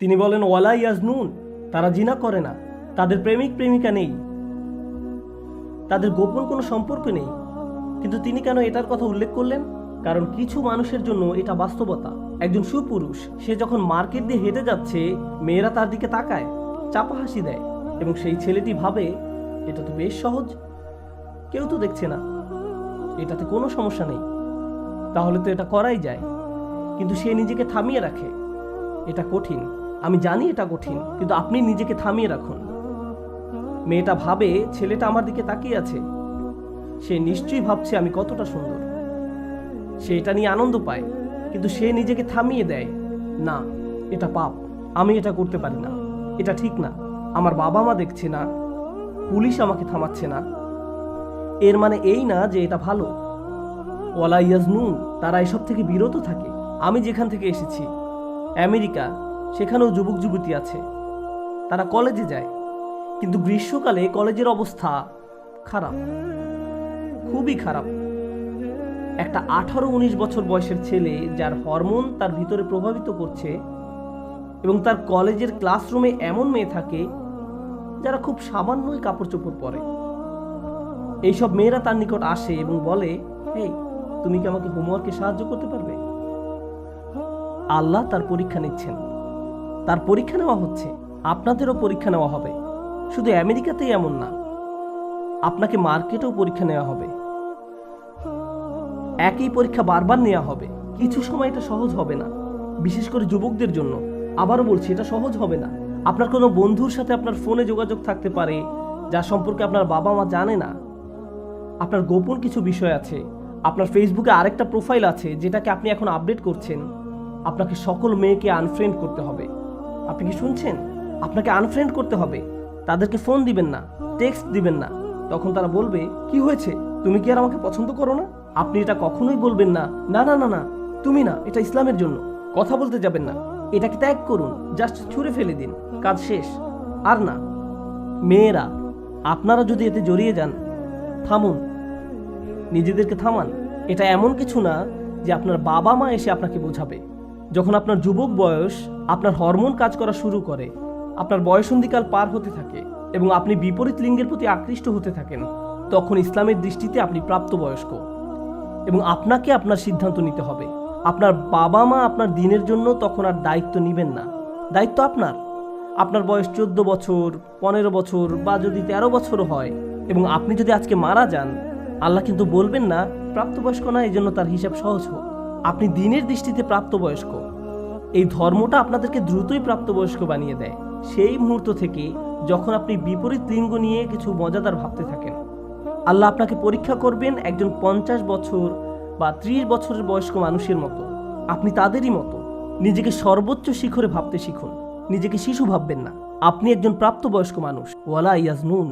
তিনি বলেন ওয়ালা ইয়াজনুন, তারা জিনা করে না, তাদের প্রেমিক প্রেমিকা নেই, তাদের গোপন কোনো সম্পর্ক নেই। কিন্তু তিনি কেন এটার কথা উল্লেখ করলেন? কারণ কিছু মানুষের জন্য এটা বাস্তবতা। একজন সুপুরুষ সে যখন মার্কেট দিয়ে হেঁটে যাচ্ছে, মেয়েরা তার দিকে তাকায়, চাপা হাসি দেয়, এবং সেই ছেলেটি ভাবে এটা তো বেশ সহজ, কেউ তো দেখছে না, এটাতে কোনো সমস্যা নেই, তাহলে তো এটা করাই যায়। কিন্তু সে নিজেকে থামিয়ে রাখে। এটা কঠিন, আমি জানি এটা কঠিন, কিন্তু আপনি নিজেকে থামিয়ে রাখুন। মেয়েটা ভাবে ছেলেটা আমার দিকে তাকিয়ে আছে, সে নিশ্চয়ই ভাবছে আমি কতটা সুন্দর, সে এটা নিয়ে আনন্দ পায়, কিন্তু সে নিজেকে থামিয়ে দেয়, না এটা পাপ, আমি এটা করতে পারি না, এটা ঠিক না, আমার বাবা মা দেখছে না, পুলিশ আমাকে থামাচ্ছে না। এর মানে এই না যে এটা ভালো। ওয়ালা ইয়াজনুন, তারা এসব থেকে বিরত থাকে। আমি যেখান থেকে এসেছি আমেরিকা, সেখানেও যুবক যুবতী আছে, তারা কলেজে যায়, কিন্তু গ্রীষ্মকালে কলেজের অবস্থা খারাপ, খুবই খারাপ। একটা 18-19 বছর বয়সের ছেলে যার হরমোন তার ভিতরে প্রভাবিত করছে, এবং তার কলেজের ক্লাসরুমে এমন মেয়ে থাকে যারা খুব সামান্যই কাপড় চোপড় পরে। এইসব মেয়েরা তার নিকট আসে এবং বলে, হেই, তুমি কি আমাকে হোমওয়ার্কে সাহায্য করতে পারবে? আল্লাহ তার পরীক্ষা নিচ্ছেন, তার পরীক্ষা নেওয়া হচ্ছে, আপনাদেরও পরীক্ষা নেওয়া হবে। শুধু আমেরিকাতেই এমন না, আপনাকে মার্কেটেও পরীক্ষা নেওয়া হবে। একই পরীক্ষা বারবার নেওয়া হবে। কিছু সময় এটা সহজ হবে না, বিশেষ করে যুবকদের জন্য। আবারও বলছি, এটা সহজ হবে না। আপনার কোনো বন্ধুর সাথে আপনার ফোনে যোগাযোগ থাকতে পারে যা সম্পর্কে আপনার বাবা মা জানে না। আপনার গোপন কিছু বিষয় আছে। আপনার ফেসবুকে আরেকটা প্রোফাইল আছে যেটাকে আপনি এখন আপডেট করছেন। আপনাকে সকল মেয়েকে আনফ্রেন্ড করতে হবে। আপনি কি শুনছেন? আপনাকে আনফ্রেন্ড করতে হবে। তাদেরকে ফোন দিবেন না, টেক্সট দিবেন না। তখন তারা বলবে, কি হয়েছে, তুমি কি আর আমাকে পছন্দ করো না? আপনি এটা কখনোই বলবেন না, না না না না, তুমি না, এটা ইসলামের জন্য। কথা বলতে যাবেন না, এটাকে ত্যাগ করুন, জাস্ট ছুঁড়ে ফেলে দিন, কাজ শেষ। আর না, মেয়েরা আপনারা যদি এতে জড়িয়ে যান, থামুন, নিজেদেরকে থামান। এটা এমন কিছু না যে আপনার বাবা মা এসে আপনাকে বোঝাবে। যখন আপনার যুবক বয়স, আপনার হরমোন কাজ করা শুরু করে, আপনার বয়সন্ধিকাল পার হতে থাকে এবং আপনি বিপরীত লিঙ্গের প্রতি আকৃষ্ট হতে থাকেন, তখন ইসলামের দৃষ্টিতে আপনি প্রাপ্তবয়স্ক এবং আপনাকে আপনার সিদ্ধান্ত নিতে হবে। আপনার বাবা মা আপনার দিনের জন্য তখন আর দায়িত্ব নেবেন না। দায়িত্ব আপনার। আপনার বয়স 14 বছর, 15 বছর বা যদি 13 বছরও হয়, এবং আপনি যদি আজকে মারা যান, আল্লাহ কিন্তু বলবেন না প্রাপ্তবয়স্ক না, এই জন্য তার হিসাব সহজ হোক। আপনি দিনের দৃষ্টিতে প্রাপ্তবয়স্ক। এই ধর্মটা আপনাদেরকে দ্রুতই প্রাপ্তবয়স্ক বানিয়ে দেয়, সেই মুহূর্ত থেকে যখন আপনি বিপরীত লিঙ্গ নিয়ে কিছু মজাদার ভাবতে থাকেন। আল্লাহ আপনাকে পরীক্ষা করবেন একজন 50 বছর বা 30 বছরের বয়স্ক মানুষের মতো। আপনি তাদেরই মতো। নিজেকে সর্বোচ্চ শিখরে ভাবতে শিখুন, নিজেকে শিশু ভাববেন না। আপনি একজন প্রাপ্তবয়স্ক মানুষ। ওয়ালা ইয়াজনুন।